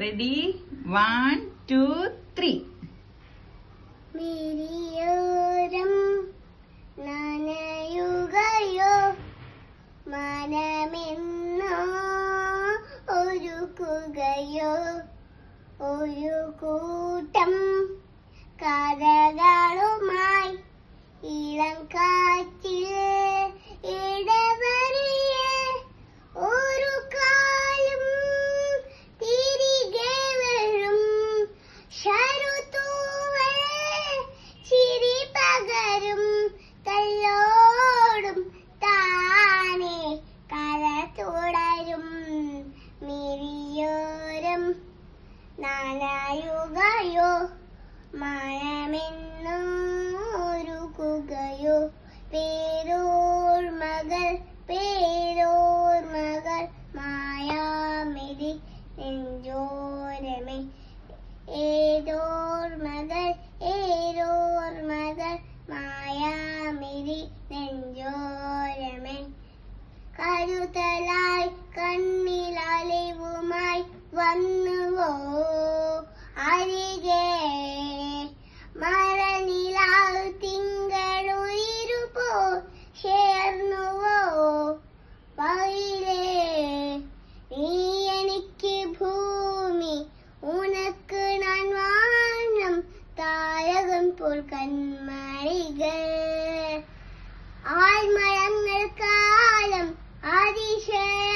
ready 1 2 3 മിഴിയോരം നനയുകയോ മനമെന്നോ ഒരുക്കുകയോ ഒരു കൂട്ടം കഥകളുമായി ഇളം കാറ്റിൽ ഇടവരിയെ ഒരു കാലം തിരികെ വരും ശരുതൂവേ ചിരി പകരും കല്ലോടും താനെ കല തുടരും മിഴിയോരം നനയുകയോ മനമെന്നോ ഒരുക്കുകയോ പേരോർമകൾ മായാമിതി നെഞ്ചോരമേ ഏതോർമകൾ മായാമിതി നെഞ്ചോരമേ കരുതലായി കണ്ണിലലിവുമായി വന്നുവോ അരികെ മരനിലാവ് തിങ്കളുയിരുപോ ചേർന്നുവോ പൈലേ നീ എനിക്ക് ഭൂമി ഉനക്ക് ഞാൻ വാനം താരകം പോൽ കന്മരികൾ ആൽമരങ്ങൾ കാലം അതിശയ